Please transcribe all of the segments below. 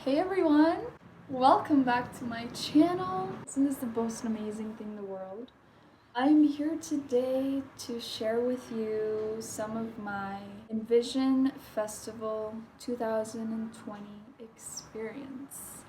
Hey everyone! Welcome back to my channel. Isn't this the most amazing thing in the world? I'm here today to share with you some of my Envision Festival 2020 experience.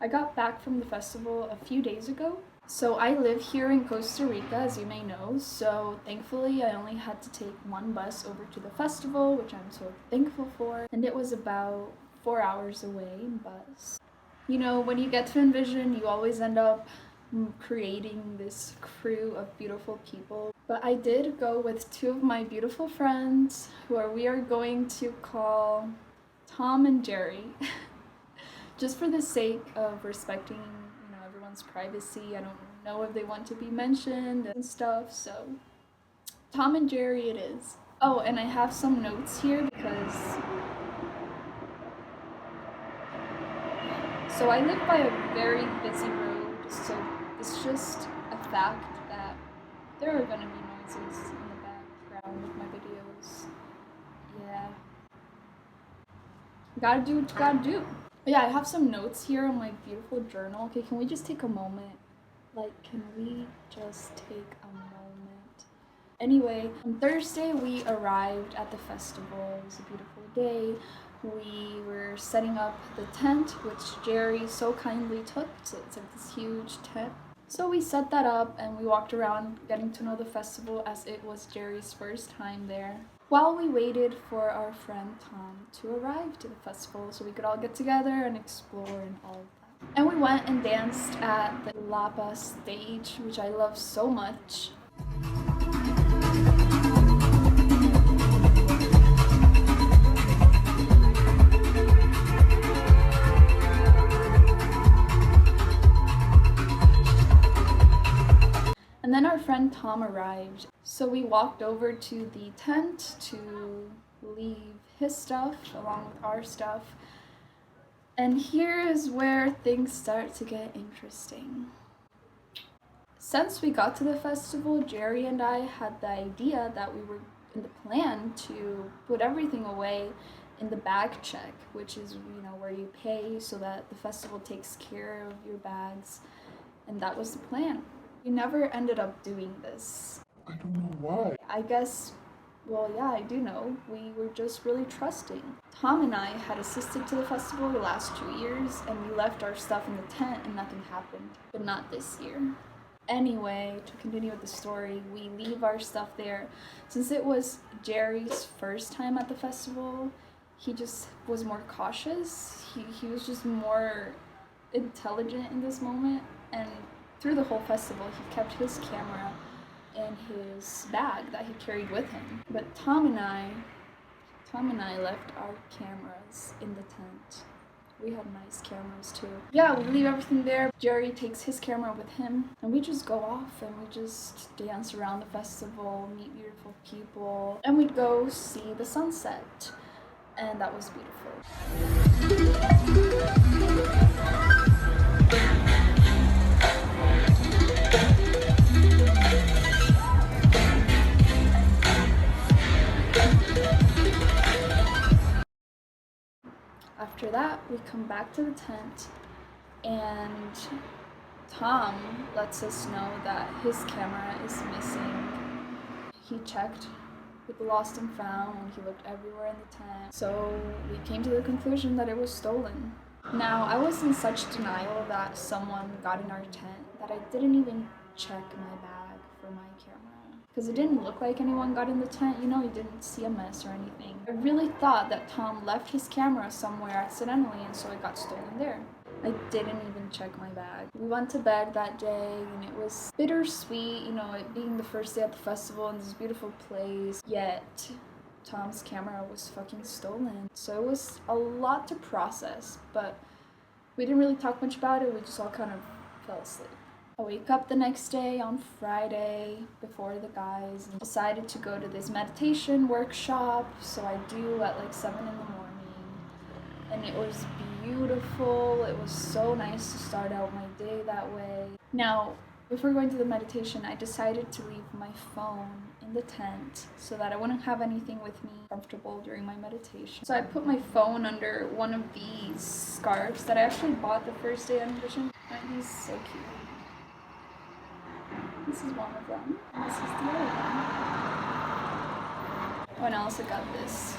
I got back from the festival a few days ago. So I live here in Costa Rica, as you may know, so thankfully I only had to take one bus over to the festival, which I'm so thankful for, and it was about 4 hours away in bus. You know, when you get to Envision, you always end up creating this crew of beautiful people. But I did go with two of my beautiful friends, we are going to call Tom and Jerry. Just for the sake of respecting, everyone's privacy. I don't know if they want to be mentioned and stuff, so Tom and Jerry it is. Oh, and I have some notes here because I live by a very busy road, so it's just a fact that there are gonna be noises in the background with my videos. Yeah. Gotta do what you gotta do. But yeah, I have some notes here on my beautiful journal. Okay, can we just take a moment? Can we just take a moment? Anyway, on Thursday we arrived at the festival. It was a beautiful day. We were setting up the tent, which Jerry so kindly took. So it's like this huge tent. So we set that up and we walked around getting to know the festival as it was Jerry's first time there, while we waited for our friend Tom to arrive to the festival so we could all get together and explore and all of that. And we went and danced at the Lapa stage, which I love so much. And then our friend Tom arrived. So we walked over to the tent to leave his stuff along with our stuff. And here is where things start to get interesting. Since we got to the festival, Jerry and I had the idea that we were in the plan to put everything away in the bag check, which is, where you pay so that the festival takes care of your bags. And that was the plan. We never ended up doing this. I don't know why. I guess, well, yeah, I do know. We were just really trusting. Tom and I had assisted to the festival the last 2 years, and we left our stuff in the tent and nothing happened. But not this year. Anyway, to continue with the story, we leave our stuff there. Since it was Jerry's first time at the festival, he just was more cautious. He was just more intelligent in this moment, and through the whole festival, he kept his camera in his bag that he carried with him. But Tom and I left our cameras in the tent. We had nice cameras too. Yeah, we leave everything there. Jerry takes his camera with him, and we just go off and we just dance around the festival, meet beautiful people, and we'd go see the sunset. And that was beautiful. After that, we come back to the tent, and Tom lets us know that his camera is missing. He checked with the lost and found, he looked everywhere in the tent. So we came to the conclusion that it was stolen. Now, I was in such denial that someone got in our tent that I didn't even check my bag for my camera. Because it didn't look like anyone got in the tent, you didn't see a mess or anything. I really thought that Tom left his camera somewhere accidentally and so it got stolen there. I didn't even check my bag. We went to bed that day and it was bittersweet, it being the first day at the festival in this beautiful place, yet Tom's camera was fucking stolen. So it was a lot to process, but we didn't really talk much about it, we just all kind of fell asleep. I wake up the next day on Friday before the guys and decided to go to this meditation workshop. So I do at 7 in the morning. And it was beautiful. It was so nice to start out my day that way. Now, Before going to the meditation, I decided to leave my phone in the tent so that I wouldn't have anything with me comfortable during my meditation. So I put my phone under one of these scarves that I actually bought the first day on Envision. Aren't these so cute? This is one of them, and this is the other one. Oh, and I also got this.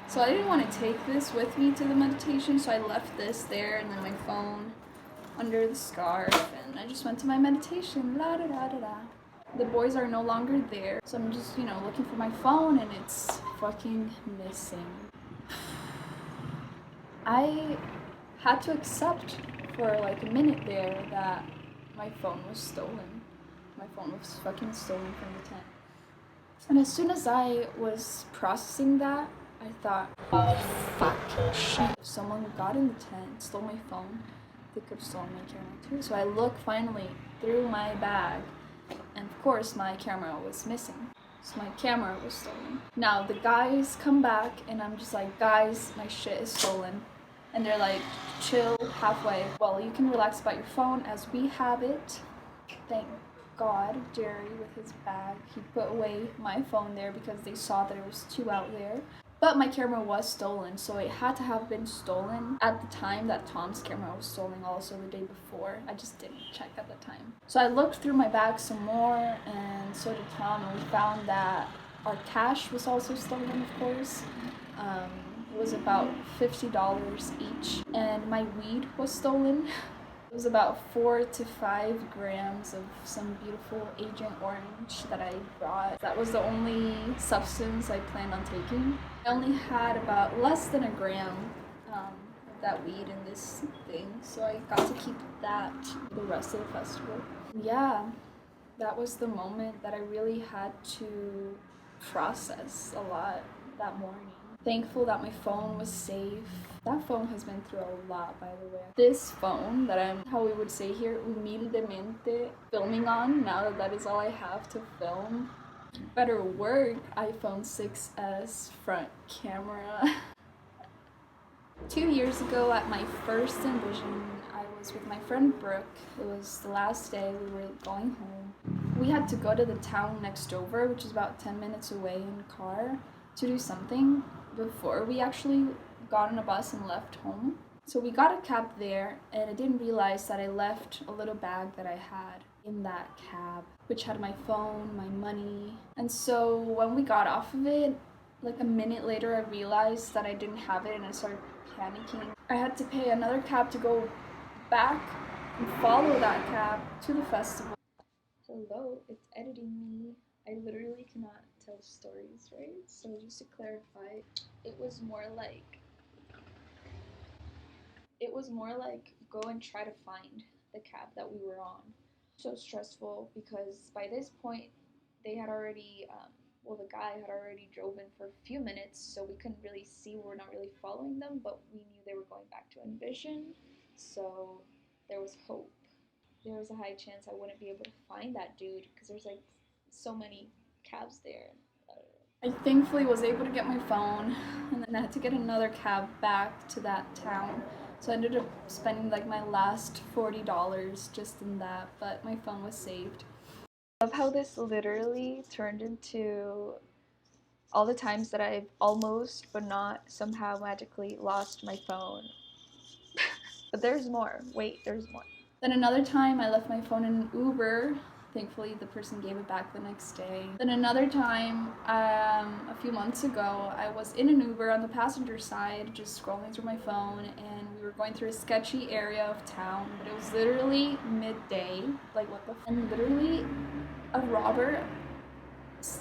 So I didn't want to take this with me to the meditation, so I left this there and then my phone under the scarf, and I just went to my meditation. La da da da da. The boys are no longer there, so I'm just, looking for my phone, and it's fucking missing. I had to accept for like a minute there that my phone was stolen. My phone was fucking stolen from the tent. And as soon as I was processing that, I thought, oh fuck, shit. If someone got in the tent, stole my phone, they could have stolen my camera too. So I look finally through my bag, and of course my camera was missing. So my camera was stolen. Now the guys come back, and I'm just like, guys, my shit is stolen. And they're like, chill, halfway. Well, you can relax about your phone as we have it. Thank God, Jerry with his bag, he put away my phone there because they saw that it was too out there. But my camera was stolen, so it had to have been stolen at the time that Tom's camera was stolen, also the day before. I just didn't check at the time. So I looked through my bag some more, and so did Tom, and we found that our cash was also stolen, of course. It was about $50 each, and my weed was stolen. It was about 4 to 5 grams of some beautiful Agent Orange that I brought. That was the only substance I planned on taking. I only had about less than a gram of that weed in this thing, so I got to keep that the rest of the festival. Yeah, that was the moment that I really had to process a lot that morning. Thankful that my phone was safe. That phone has been through a lot, by the way. This phone that I'm, how we would say here, humildemente filming on, now that is all I have to film. Better work, iPhone 6S front camera. 2 years ago at my first Envision, I was with my friend Brooke. It was the last day we were going home. We had to go to the town next over, which is about 10 minutes away in a car, to do something before we actually got on a bus and left home. So we got a cab there, and I didn't realize that I left a little bag that I had in that cab, which had my phone, my money. And so when we got off of it, like a minute later, I realized that I didn't have it, and I started panicking. I had to pay another cab to go back and follow that cab to the festival. Hello, it's editing me. I literally cannot tell stories, right? So just to clarify, it was more like go and try to find the cab that we were on. So stressful because by this point they had already the guy had already drove in for a few minutes, so we couldn't really see. We're not really following them, but we knew they were going back to Envision, so there was hope. There was a high chance I wouldn't be able to find that dude because there's like so many cabs there. I thankfully was able to get my phone, and then I had to get another cab back to that town. So I ended up spending like my last $40 just in that, but my phone was saved. I love how this literally turned into all the times that I've almost but not somehow magically lost my phone. But there's more. Wait, there's more. Then another time I left my phone in an Uber. Thankfully, the person gave it back the next day. Then another time, a few months ago, I was in an Uber on the passenger side, just scrolling through my phone, and we were going through a sketchy area of town, but it was literally midday. Like, what the f? And literally, a robber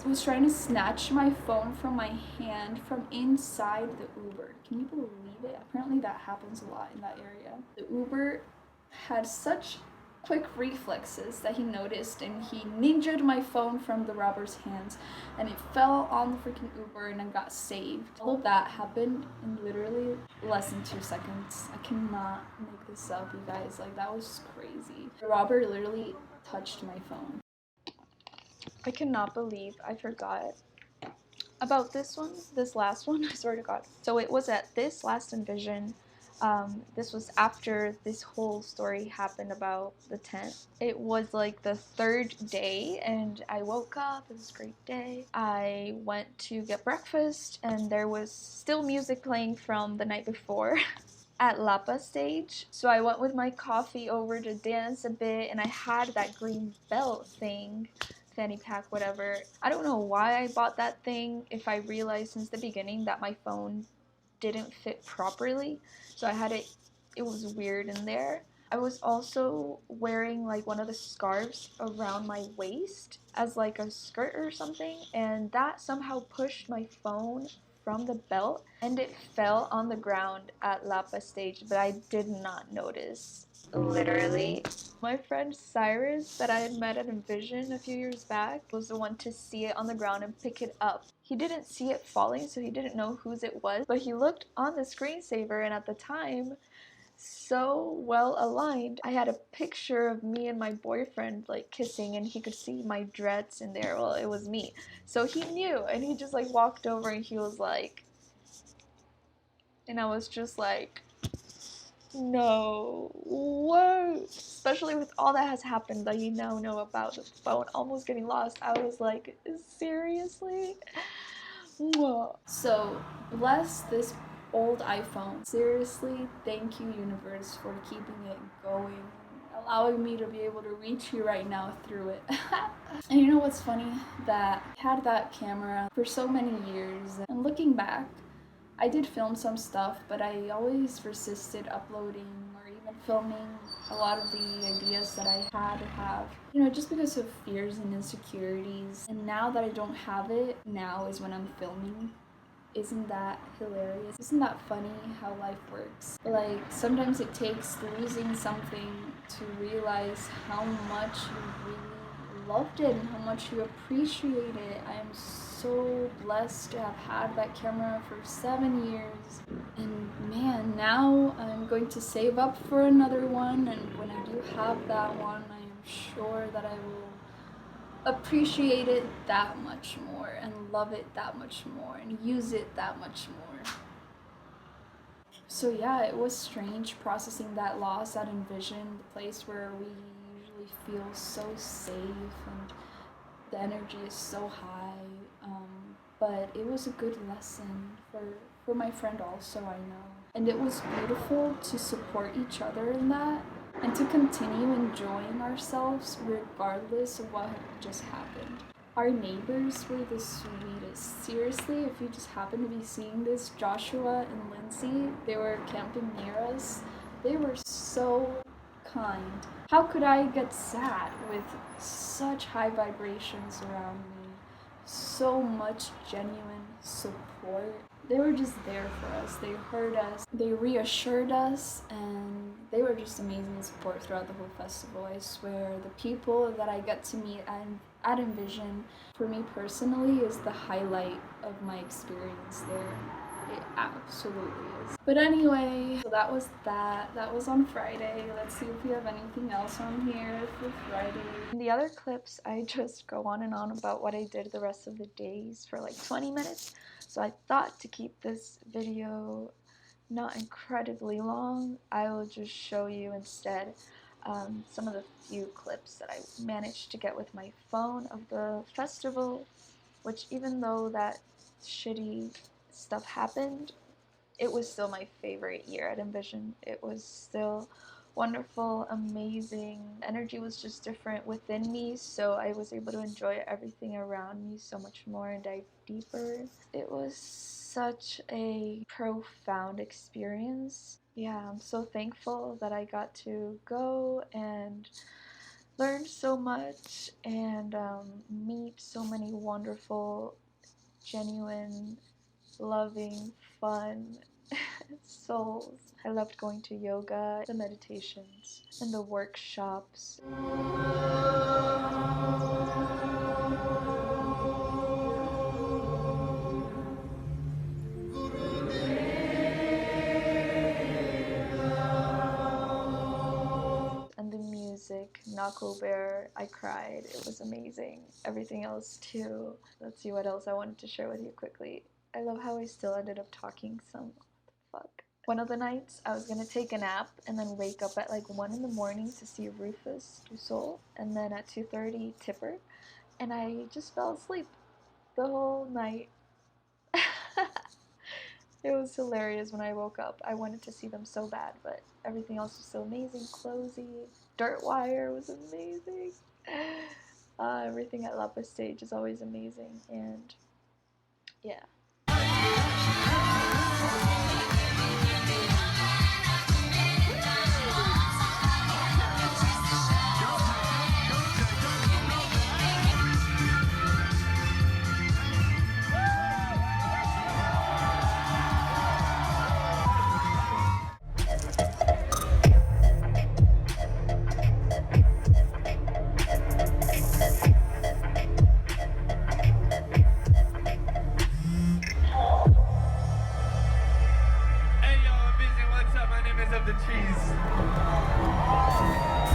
was trying to snatch my phone from my hand from inside the Uber. Can you believe it? Apparently that happens a lot in that area. The Uber had such quick reflexes that he noticed, and he ninja'd my phone from the robber's hands, and it fell on the freaking Uber and it got saved. All of that happened in literally less than 2 seconds. I cannot make this up, you guys. Like, that was crazy. The robber literally touched my phone. I cannot believe I forgot about this last one, I swear to God. So it was at this last Envision. This was after this whole story happened about the tent. It was like the third day, and I woke up. It was a great day. I went to get breakfast, and there was still music playing from the night before. At Lapa stage. So I went with my coffee over to dance a bit, and I had that green belt thing, fanny pack, whatever. I don't know why I bought that thing if I realized since the beginning that my phone didn't fit properly. So I had it was weird in there. I was also wearing like one of the scarves around my waist as like a skirt or something, and that somehow pushed my phone from the belt and it fell on the ground at Lapa stage, but I did not notice. Literally. My friend Cyrus, that I had met at Envision a few years back, was the one to see it on the ground and pick it up. He didn't see it falling, so he didn't know whose it was, but he looked on the screensaver, and at the time, so well aligned, I had a picture of me and my boyfriend like kissing, and he could see my dreads in there. Well, it was me. So he knew, and he just like walked over and he was like, and I was just like, no, what? Especially with all that has happened that you now know about the phone almost getting lost. I was like, seriously? So, bless this old iPhone. Seriously, thank you, universe, for keeping it going, allowing me to be able to reach you right now through it. And you know what's funny? That I had that camera for so many years, and looking back, I did film some stuff, but I always resisted uploading or even filming a lot of the ideas that I had to have, just because of fears and insecurities. And now that I don't have it, now is when I'm filming. Isn't that hilarious? Isn't that funny how life works? Like, sometimes it takes losing something to realize how much you really loved it and how much you appreciate it. I am so blessed to have had that camera for 7 years. And man, now I'm going to save up for another one, and when I do have that one, I am sure that I will appreciate it that much more and love it that much more and use it that much more. So yeah, it was strange processing that loss at Envision, the place where we usually feel so safe and the energy is so high. But it was a good lesson for my friend also, I know. And it was beautiful to support each other in that and to continue enjoying ourselves regardless of what had just happened. Our neighbors were the sweetest. Seriously, if you just happen to be seeing this, Joshua and Lindsay, they were camping near us. They were so kind. How could I get sad with such high vibrations around me? So much genuine support. They were just there for us. They heard us, they reassured us, and they were just amazing support throughout the whole festival. I swear, the people that I get to meet at Envision, for me personally, is the highlight of my experience there. It absolutely is. But anyway, so that was that. That was on Friday. Let's see if we have anything else on here for Friday. In the other clips, I just go on and on about what I did the rest of the days for like 20 minutes. So I thought to keep this video not incredibly long, I will just show you instead some of the few clips that I managed to get with my phone of the festival, which even though that shitty stuff happened, it was still my favorite year at Envision. It was still wonderful, amazing. The energy was just different within me, so I was able to enjoy everything around me so much more and dive deeper. It was such a profound experience. Yeah, I'm so thankful that I got to go and learn so much and meet so many wonderful, genuine, loving, fun souls. I loved going to yoga, the meditations, and the workshops. And the music, Knuckle Bear, I cried. It was amazing. Everything else too. Let's see what else I wanted to share with you quickly. I love how I still ended up talking some. What the fuck? One of the nights, I was gonna take a nap and then wake up at like 1 in the morning to see Rufus du Sol, and then at 2:30 Tipper, and I just fell asleep the whole night. It was hilarious when I woke up. I wanted to see them so bad, but everything else was so amazing. Closey, Dirt Wire was amazing. Everything at Lapa Stage is always amazing, and yeah.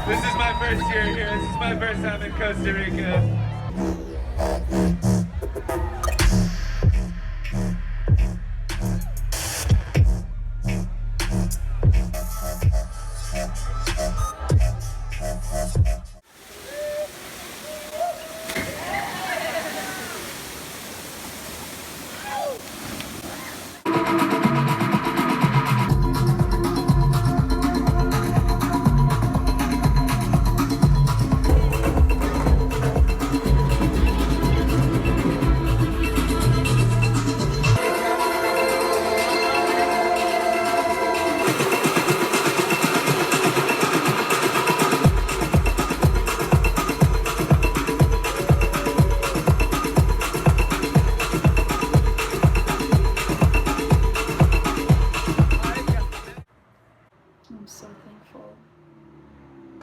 This is my first year here. This is my first time in Costa Rica.